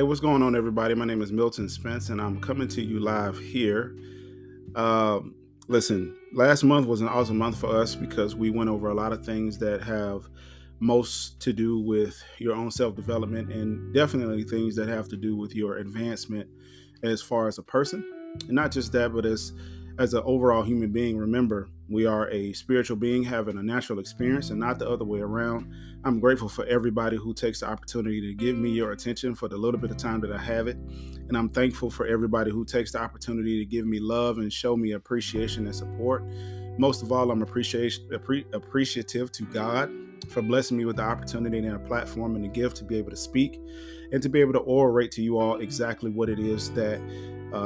Hey, what's going on, everybody? My name is Milton Spence, and I'm coming to you live here. Um, Listen, last month was an awesome month for us because we went over a lot of things that have most to do with your own self development and definitely things that have to do with your advancement as far as a person. And not just that, but as an overall human being. Remember, we are a spiritual being having a natural experience and not the other way around. I'm grateful for everybody who takes the opportunity to give me your attention for the little bit of time that I have it. And I'm thankful for everybody who takes the opportunity to give me love and show me appreciation and support. Most of all, I'm appreciative to God for blessing me with the opportunity and a platform and the gift to be able to speak and to be able to orate to you all exactly what it is that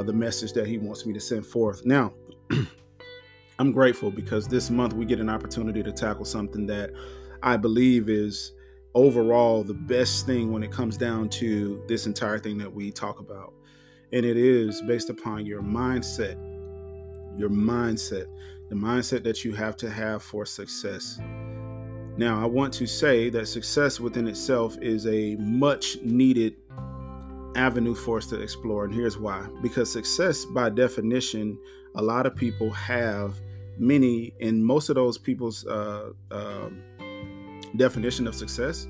the message that He wants me to send forth. Now, I'm grateful because this month we get an opportunity to tackle something that I believe is overall the best thing when it comes down to this entire thing that we talk about. And it is based upon your mindset, the mindset that you have to have for success. Now, I want to say that success within itself is a much needed avenue for us to explore. And here's why. Because success, by definition, a lot of people have many, and most of those people's definition of success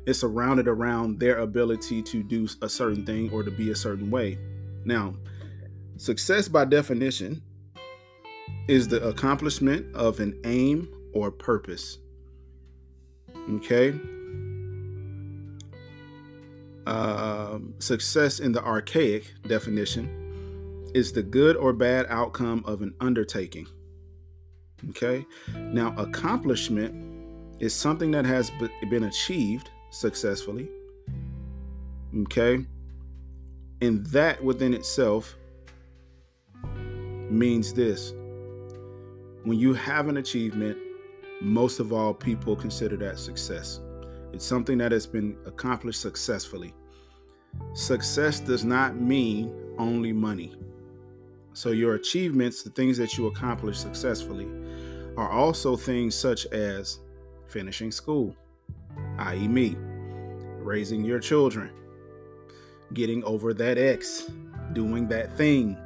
is surrounded around their ability to do a certain thing or to be a certain way. Now, success by definition is the accomplishment of an aim or purpose. Okay? Success in the archaic definition is the good or bad outcome of an undertaking. Okay? Now, accomplishment is something that has been achieved successfully. Okay? And that within itself means this. When you have an achievement, most of all, people consider that success. It's something that has been accomplished successfully. Success does not mean only money. So your achievements, the things that you accomplish successfully, are also things such as finishing school, i.e. me, raising your children, getting over that ex, doing that thing,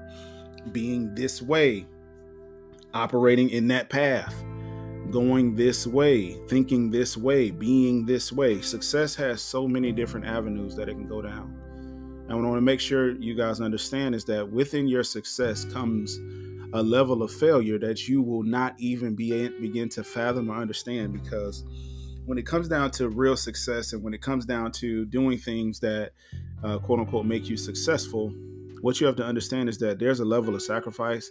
being this way, operating in that path, going this way, thinking this way, being this way. Success has so many different avenues that it can go down. And what I want to make sure you guys understand is that within your success comes a level of failure that you will not even begin to fathom or understand, because when it comes down to real success and when it comes down to doing things that quote unquote make you successful, what you have to understand is that there's a level of sacrifice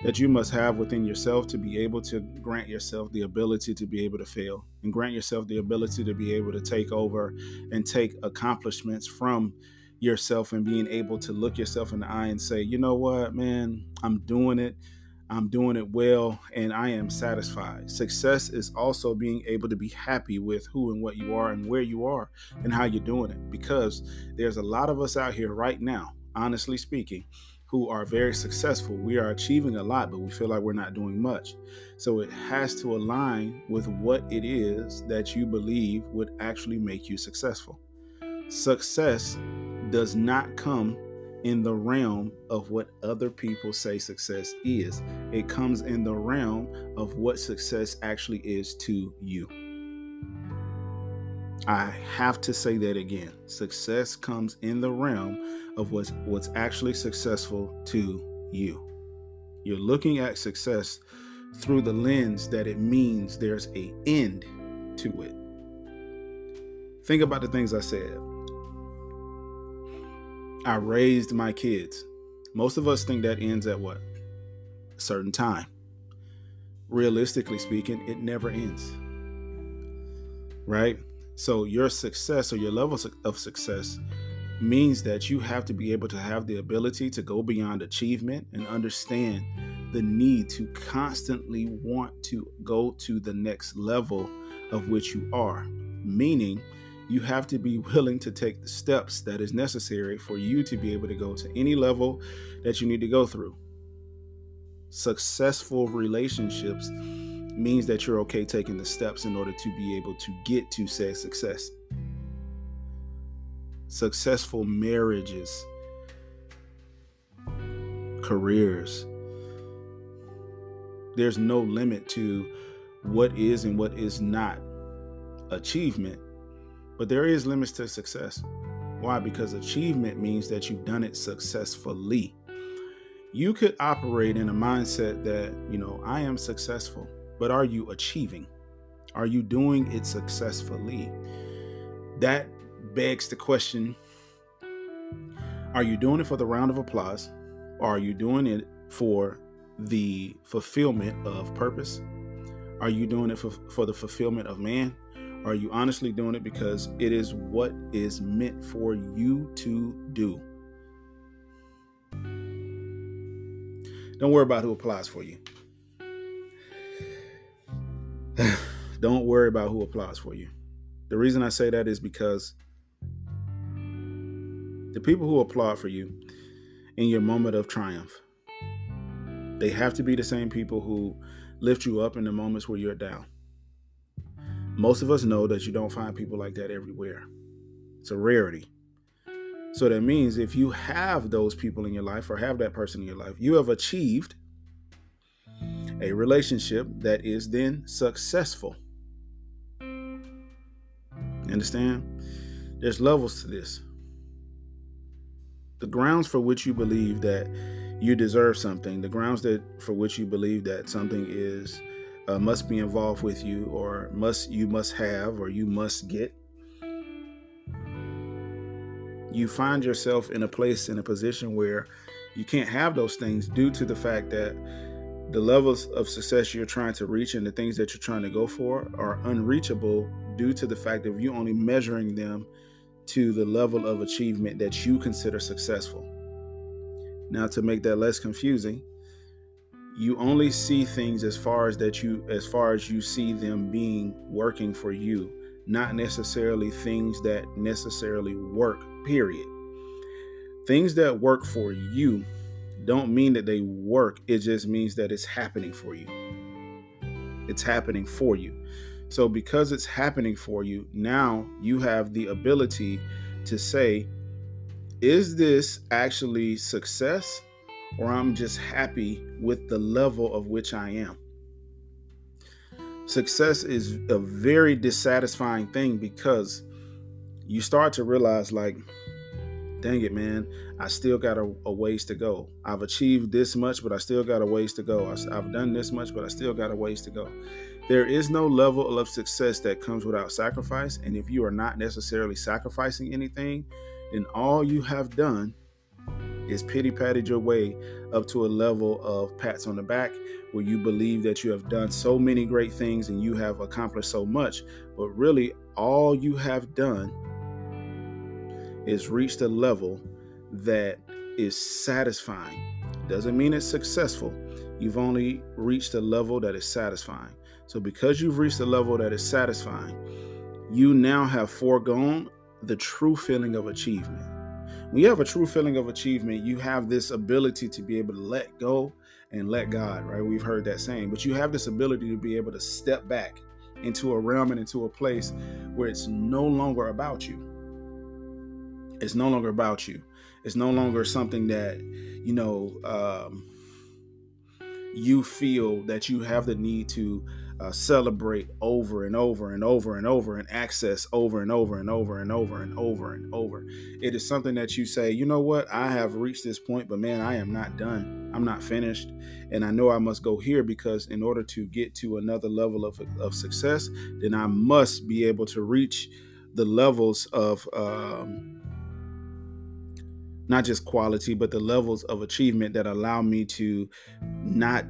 that you must have within yourself to be able to grant yourself the ability to be able to fail and grant yourself the ability to be able to take over and take accomplishments from yourself and being able to look yourself in the eye and say, you know what, man, I'm doing it well, and I am satisfied. Success is also being able to be happy with who and what you are and where you are and how you're doing it, because there's a lot of us out here right now, honestly speaking, who are very successful. We are achieving a lot, but we feel like we're not doing much. So it has to align with what it is that you believe would actually make you successful. Success does not come in the realm of what other people say success is. It comes in the realm of what success actually is to you. I have to say that again. Success comes in the realm of what's actually successful to you. You're looking at success through the lens that it means there's an end to it. Think about the things I said. I raised my kids. Most of us think that ends at what? A certain time. Realistically speaking, it never ends. Right? So your success or your level of success means that you have to be able to have the ability to go beyond achievement and understand the need to constantly want to go to the next level of which you are. Meaning, you have to be willing to take the steps that is necessary for you to be able to go to any level that you need to go through. Successful relationships means that you're okay taking the steps in order to be able to get to said success. successful marriages, careers. There's no limit to what is and what is not achievement, but there is limits to success. Why? Because achievement means that you've done it successfully. You could operate in a mindset that, I am successful, but are you achieving? Are you doing it successfully? That begs the question, are you doing it for the round of applause? Or are you doing it for the fulfillment of purpose? Are you doing it for the fulfillment of man? Or are you honestly doing it because it is what is meant for you to do? Don't worry about who applies for you. Don't worry about who applies for you. The reason I say that is because the people who applaud for you in your moment of triumph, they have to be the same people who lift you up in the moments where you're down. Most of us know that you don't find people like that everywhere. It's a rarity. So that means if you have those people in your life or have that person in your life, you have achieved a relationship that is then successful. Understand? There's levels to this. The grounds for which you believe that you deserve something, the grounds for which you believe that something is must be involved with you, or you must have, or you must get. You find yourself in a position where you can't have those things due to the fact that the levels of success you're trying to reach and the things that you're trying to go for are unreachable due to the fact of you only measuring them to the level of achievement that you consider successful. Now, to make that less confusing, you only see things as far as you see them working for you, not necessarily things that necessarily work, period. Things that work for you don't mean that they work. It just means that it's happening for you. It's happening for you. So because it's happening for you, now you have the ability to say, is this actually success, or I'm just happy with the level of which I am? Success is a very dissatisfying thing because you start to realize, like, dang it, man, I still got a ways to go. I've achieved this much, but I still got a ways to go. I've done this much, but I still got a ways to go. There is no level of success that comes without sacrifice. And if you are not necessarily sacrificing anything, then all you have done is pity-patted your way up to a level of pats on the back where you believe that you have done so many great things and you have accomplished so much. But really, all you have done is reached a level that is satisfying. Doesn't mean it's successful. You've only reached a level that is satisfying. So because you've reached a level that is satisfying, you now have foregone the true feeling of achievement. When you have a true feeling of achievement, you have this ability to be able to let go and let God, right? We've heard that saying, but you have this ability to be able to step back into a realm and into a place where it's no longer about you. It's no longer about you. It's no longer something that, you feel that you have the need to celebrate over and over and over and over and access over and over and over and over and over and over. It is something that you say, you know what? I have reached this point, but man, I am not done. I'm not finished. And I know I must go here because in order to get to another level of success, then I must be able to reach the levels of not just quality, but the levels of achievement that allow me to not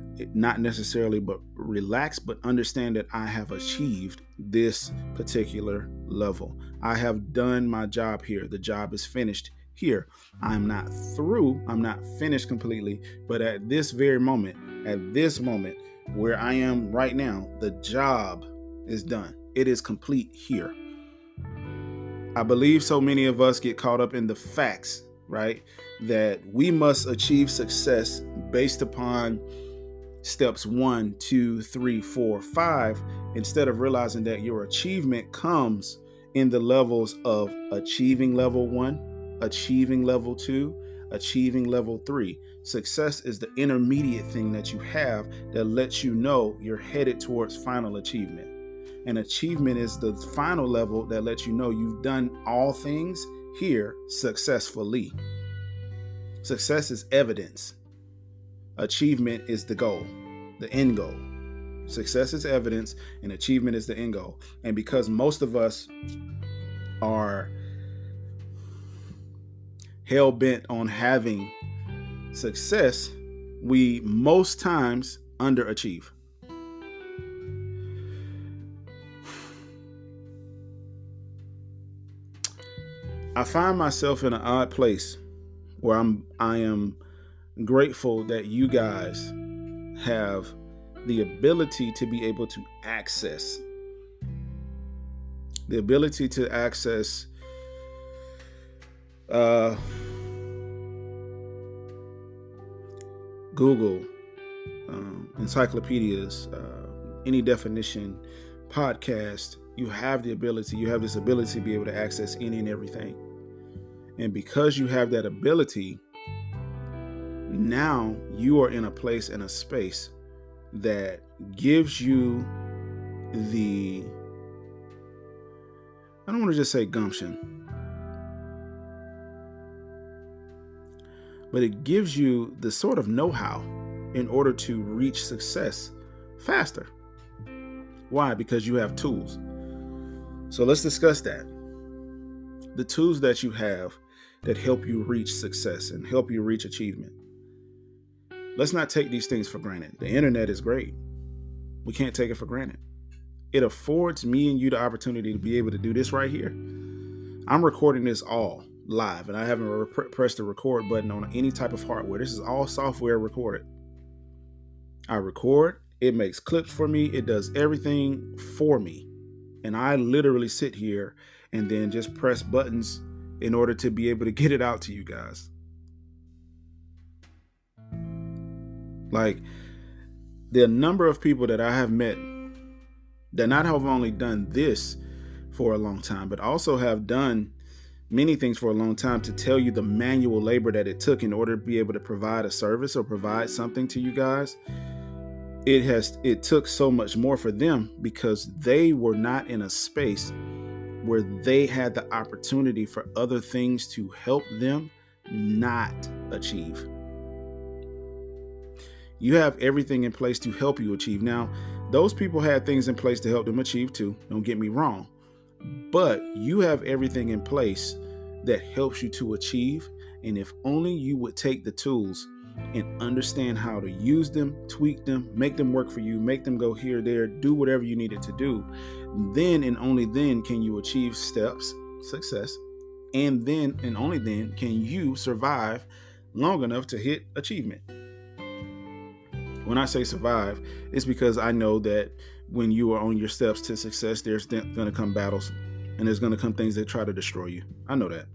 necessarily but relax, but understand that I have achieved this particular level. I have done my job here. The job is finished here. I'm not through. I'm not finished completely. But at this moment where I am right now, the job is done. It is complete here. I believe so many of us get caught up in the facts, right? That we must achieve success based upon steps 1, 2, 3, 4, 5, instead of realizing that your achievement comes in the levels of achieving level 1, achieving level 2, achieving level 3. Success is the intermediate thing that you have that lets you know you're headed towards final achievement. And achievement is the final level that lets you know you've done all things here successfully. Success is evidence. Achievement is the goal, the end goal. Success is evidence and achievement is the end goal. And because most of us are hell-bent on having success, we most times underachieve. I find myself in an odd place where I am grateful that you guys have the ability to be able to access Google, encyclopedias, any definition, podcast. You have this ability to be able to access any and everything. And because you have that ability, now you are in a place, in a space that gives you the, I don't want to just say gumption, but it gives you the sort of know-how in order to reach success faster. Why? Because you have tools. So let's discuss that. The tools that you have that help you reach success and help you reach achievement. Let's not take these things for granted. The internet is great. We can't take it for granted. It affords me and you the opportunity to be able to do this right here. I'm recording this all live, and I haven't pressed the record button on any type of hardware. This is all software recorded. I record, it makes clips for me, it does everything for me. And I literally sit here and then just press buttons in order to be able to get it out to you guys. Like, the number of people that I have met that not have only done this for a long time, but also have done many things for a long time to tell you the manual labor that it took in order to be able to provide a service or provide something to you guys. It took so much more for them because they were not in a space where they had the opportunity for other things to help them not achieve. You have everything in place to help you achieve. Now, those people had things in place to help them achieve too. Don't get me wrong. But you have everything in place that helps you to achieve. And if only you would take the tools and understand how to use them, tweak them, make them work for you, make them go here, there, do whatever you needed to do, then and only then can you achieve success. And then and only then can you survive long enough to hit achievement. When I say survive, it's because I know that when you are on your steps to success, there's going to come battles and there's going to come things that try to destroy you. I know that.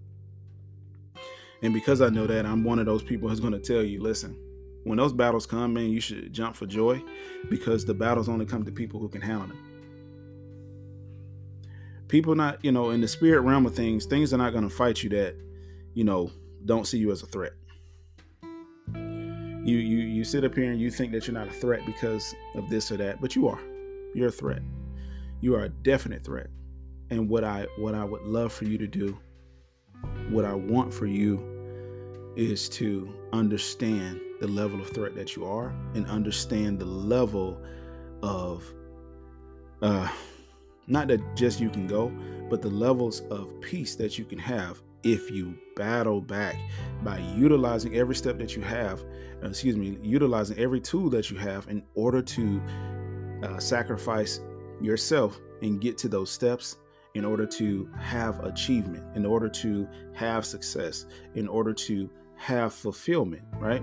And because I know that, I'm one of those people who's going to tell you, listen, when those battles come, man, you should jump for joy because the battles only come to people who can handle them. People not, in the spirit realm of things are not going to fight you that, don't see you as a threat. You sit up here and you think that you're not a threat because of this or that, but you are. You're a threat. You are a definite threat. And what I would love for you to do, what I want for you is to understand the level of threat that you are and understand the level of, not that just you can go, but the levels of peace that you can have if you battle back by utilizing every step that you have, utilizing every tool that you have in order to sacrifice yourself and get to those steps in order to have achievement, in order to have success, in order to have fulfillment, right?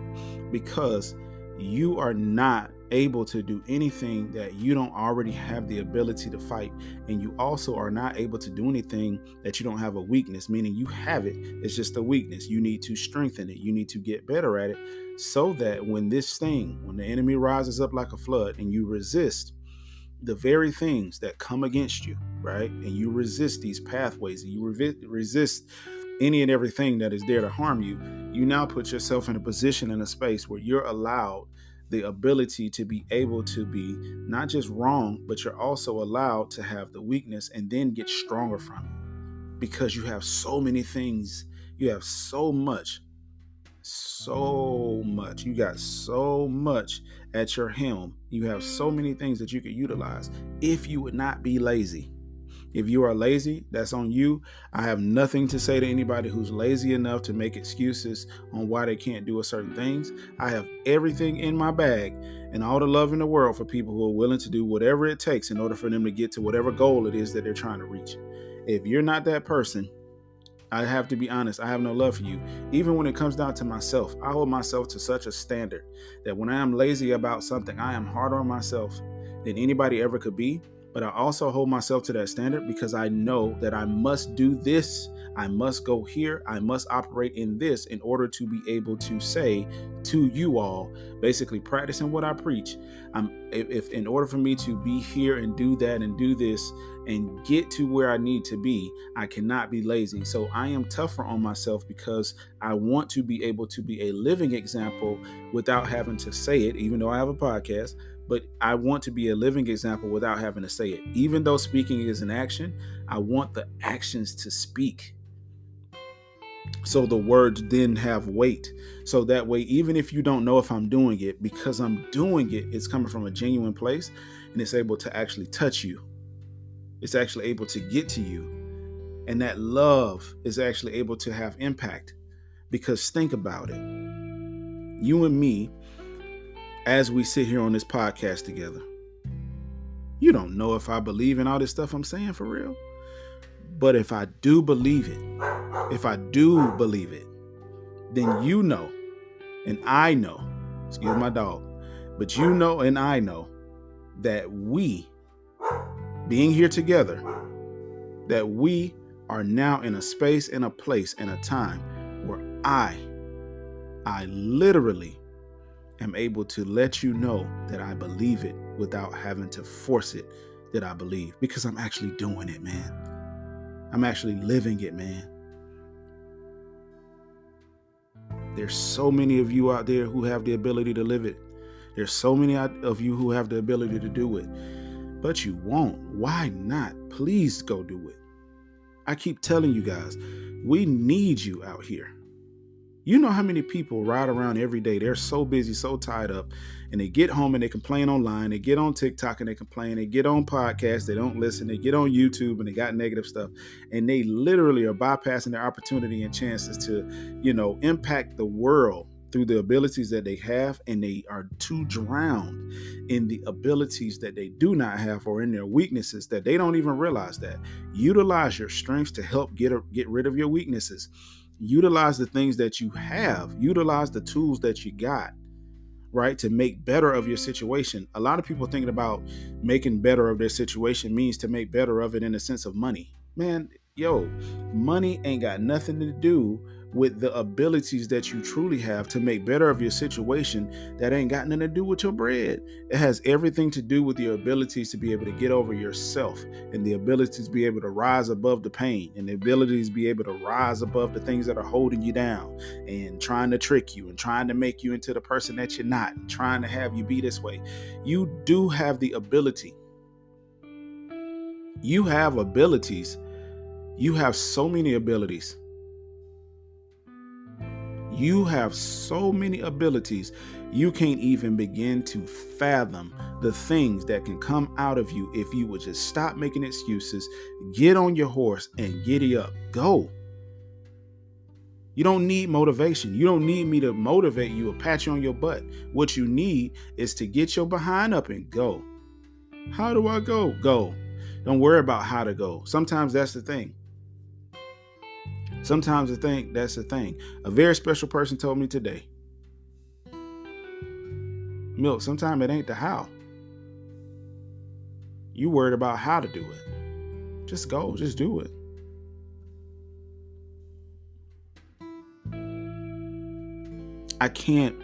Because you are not able to do anything that you don't already have the ability to fight. And you also are not able to do anything that you don't have a weakness, meaning you have it. It's just a weakness. You need to strengthen it. You need to get better at it so that when the enemy rises up like a flood and you resist, the very things that come against you, right? And you resist these pathways, and you resist any and everything that is there to harm you. You now put yourself in a position, in a space where you're allowed the ability to be able to be not just wrong, but you're also allowed to have the weakness and then get stronger from it, because you have so many things. You have so much. You got so much at your helm. You have so many things that you could utilize if you would not be lazy. If you are lazy, that's on you. I have nothing to say to anybody who's lazy enough to make excuses on why they can't do certain things. I have everything in my bag and all the love in the world for people who are willing to do whatever it takes in order for them to get to whatever goal it is that they're trying to reach. If you're not that person, I have to be honest, I have no love for you. Even when it comes down to myself, I hold myself to such a standard that when I am lazy about something, I am harder on myself than anybody ever could be. But I also hold myself to that standard because I know that I must do this. I must go here. I must operate in this in order to be able to say to you all, basically practicing what I preach. If in order for me to be here and do that and do this and get to where I need to be, I cannot be lazy. So I am tougher on myself because I want to be able to be a living example without having to say it, even though I have a podcast. But I want to be a living example without having to say it. Even though speaking is an action, I want the actions to speak. So the words then have weight. So that way, even if you don't know if I'm doing it, because I'm doing it, it's coming from a genuine place and it's able to actually touch you. It's actually able to get to you. And that love is actually able to have impact. Because think about it. You and me, as we sit here on this podcast together, you don't know if I believe in all this stuff I'm saying for real. But if I do believe it, then you know, and I know, excuse my dog, but you know and I know that we, being here together, that we are now in a space, in a place, in a time where I literally am able to let you know that I believe it without having to force it that I believe, because I'm actually doing it, man. I'm actually living it, man. There's so many of you out there who have the ability to live it. There's so many of you who have the ability to do it, but you won't. Why not? Please go do it. I keep telling you guys, we need you out here. You know how many people ride around every day? They're so busy, so tied up, and they get home and they complain online. They get on TikTok and they complain. They get on podcasts. They don't listen. They get on YouTube and they got negative stuff. And they literally are bypassing their opportunity and chances to, impact the world through the abilities that they have. And they are too drowned in the abilities that they do not have, or in their weaknesses that they don't even realize that. Utilize your strengths to help get rid of your weaknesses. Utilize the things that you have. Utilize the tools that you got, right, to make better of your situation. A lot of people thinking about making better of their situation means to make better of it in the sense of money. Man, money ain't got nothing to do with the abilities that you truly have to make better of your situation. That ain't got nothing to do with your bread. It has everything to do with your abilities to be able to get over yourself, and the abilities to be able to rise above the pain, and the abilities to be able to rise above the things that are holding you down and trying to trick you and trying to make you into the person that you're not, and trying to have you be this way. You do have the ability. You have abilities. You have so many abilities. You have so many abilities. You can't even begin to fathom the things that can come out of you if you would just stop making excuses, get on your horse and giddy up. Go. You don't need motivation. You don't need me to motivate you or pat you on your butt. What you need is to get your behind up and go. How do I go? Go. Don't worry about how to go. Sometimes that's the thing. That's the thing. A very special person told me today, Milt, sometimes it ain't the how. You worried about how to do it. Just go. Just do it. I can't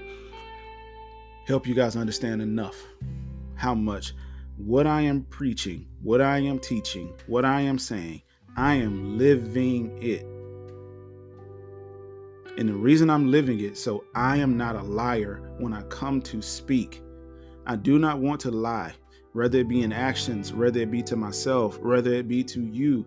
help you guys understand enough how much What I am preaching, what I am teaching, what I am saying, I am living it. And the reason I'm living it, so I am not a liar when I come to speak. I do not want to lie, whether it be in actions, whether it be to myself, whether it be to you,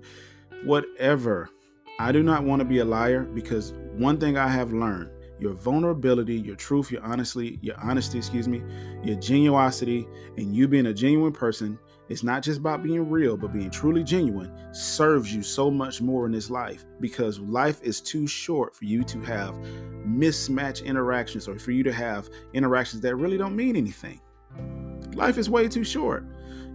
whatever. I do not want to be a liar, because one thing I have learned, your vulnerability, your truth, your honesty, your genuosity, and you being a genuine person, it's not just about being real, but being truly genuine serves you so much more in this life, because life is too short for you to have mismatched interactions, or for you to have interactions that really don't mean anything. Life is way too short.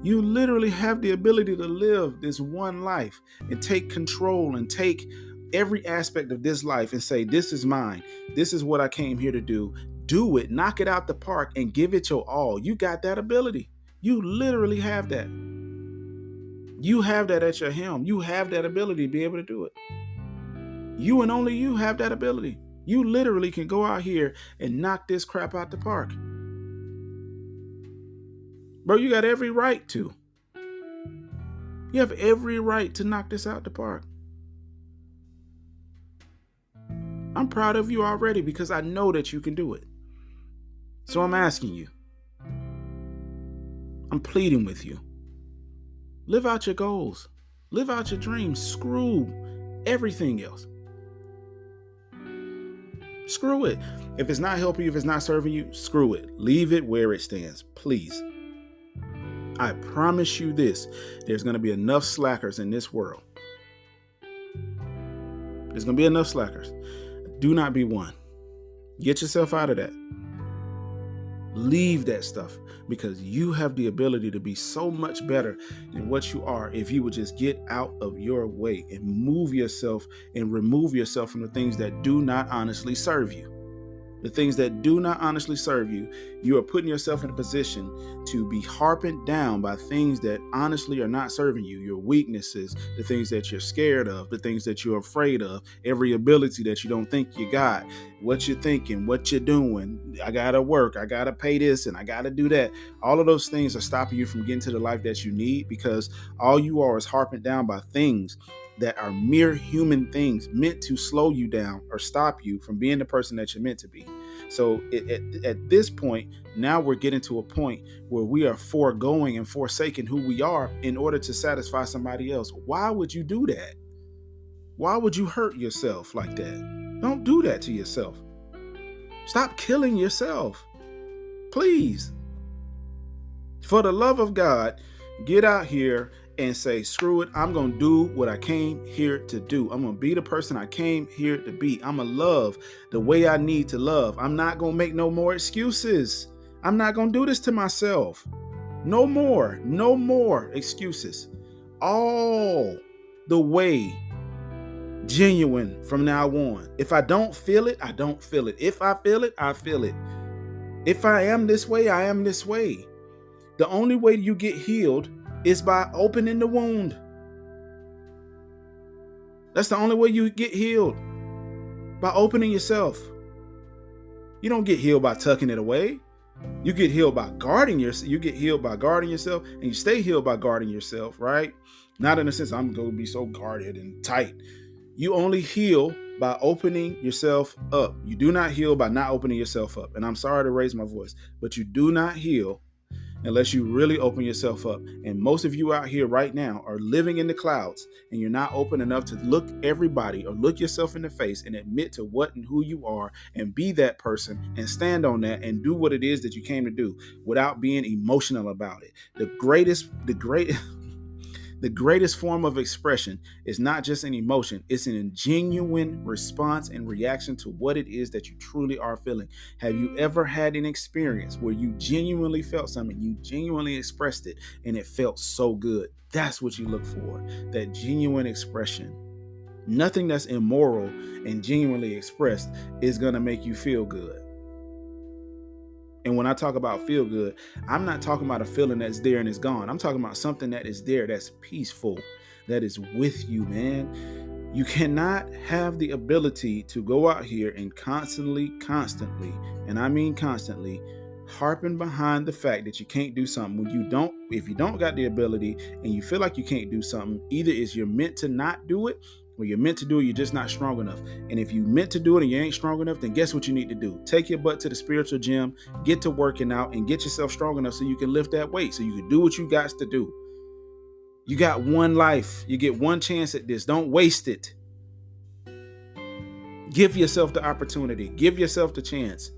You literally have the ability to live this one life and take control and take every aspect of this life and say, this is mine. This is what I came here to do. Do it, knock it out the park, and give it your all. You got that ability. You literally have that. You have that at your helm. You have that ability to be able to do it. You and only you have that ability. You literally can go out here and knock this crap out the park. Bro, you got every right to. You have every right to knock this out the park. I'm proud of you already, because I know that you can do it. So I'm asking you. I'm pleading with you. Live out your goals. Live out your dreams. Screw everything else. Screw it. If it's not helping you, if it's not serving you, screw it. Leave it where it stands, please. I promise you this, there's going to be enough slackers in this world. There's going to be enough slackers. Do not be one. Get yourself out of that. Leave that stuff, because you have the ability to be so much better than what you are if you would just get out of your way and move yourself and remove yourself from the things that do not honestly serve you. The things that do not honestly serve you, you are putting yourself in a position to be harped down by things that honestly are not serving you. Your weaknesses, the things that you're scared of, the things that you're afraid of, every ability that you don't think you got, what you're thinking, what you're doing. I got to work, I got to pay this, and I got to do that. All of those things are stopping you from getting to the life that you need, because all you are is harping down by things that are mere human things meant to slow you down or stop you from being the person that you're meant to be. So at this point, now we're getting to a point where we are foregoing and forsaking who we are in order to satisfy somebody else. Why would you do that? Why would you hurt yourself like that? Don't do that to yourself. Stop killing yourself. Please. For the love of God, get out here and say, screw it, I'm going to do what I came here to do. I'm going to be the person I came here to be. I'm going to love the way I need to love. I'm not going to make no more excuses. I'm not going to do this to myself. No more excuses. All the way genuine from now on. If I don't feel it, I don't feel it. If I feel it, I feel it. If I am this way, I am this way. The only way you get healed is by opening the wound. That's the only way you get healed. By opening yourself. You don't get healed by tucking it away. You get healed by guarding yourself. You get healed by guarding yourself, and you stay healed by guarding yourself, right? Not in the sense I'm going to be so guarded and tight. You only heal by opening yourself up. You do not heal by not opening yourself up. And I'm sorry to raise my voice, but you do not heal unless you really open yourself up. And most of you out here right now are living in the clouds, and you're not open enough to look everybody or look yourself in the face and admit to what and who you are and be that person and stand on that and do what it is that you came to do without being emotional about it. The greatest form of expression is not just an emotion. It's a genuine response and reaction to what it is that you truly are feeling. Have you ever had an experience where you genuinely felt something, you genuinely expressed it, and it felt so good? That's what you look for, that genuine expression. Nothing that's immoral and genuinely expressed is going to make you feel good. And when I talk about feel good, I'm not talking about a feeling that's there and it's gone. I'm talking about something that is there, that's peaceful, that is with you, man. You cannot have the ability to go out here and constantly, and I mean constantly, harping behind the fact that you can't do something if you don't got the ability and you feel like you can't do something, either is you're meant to not do it, or you're meant to do it, you're just not strong enough. And if you meant to do it and you ain't strong enough, then guess what you need to do? Take your butt to the spiritual gym, get to working out, and get yourself strong enough so you can lift that weight, so you can do what you got to do. You got one life. You get one chance at this. Don't waste it. Give yourself the opportunity. Give yourself the chance.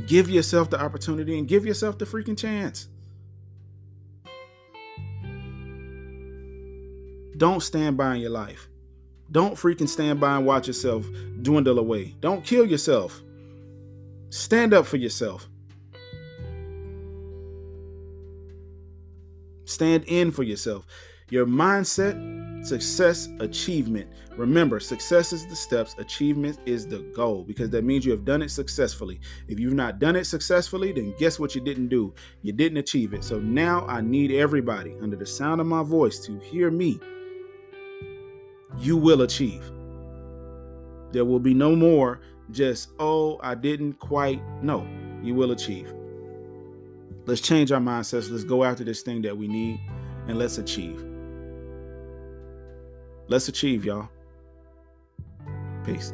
Give yourself the opportunity and give yourself the freaking chance. Don't stand by in your life. Don't freaking stand by and watch yourself dwindle away. Don't kill yourself. Stand up for yourself. Stand in for yourself. Your mindset, success, achievement. Remember, success is the steps, achievement is the goal, because that means you have done it successfully. If you've not done it successfully, then guess what you didn't do? You didn't achieve it. So now I need everybody under the sound of my voice to hear me. You will achieve. There will be no more just, oh, I didn't quite. No, you will achieve. Let's change our mindsets. Let's go after this thing that we need, and let's achieve. Let's achieve, y'all. Peace.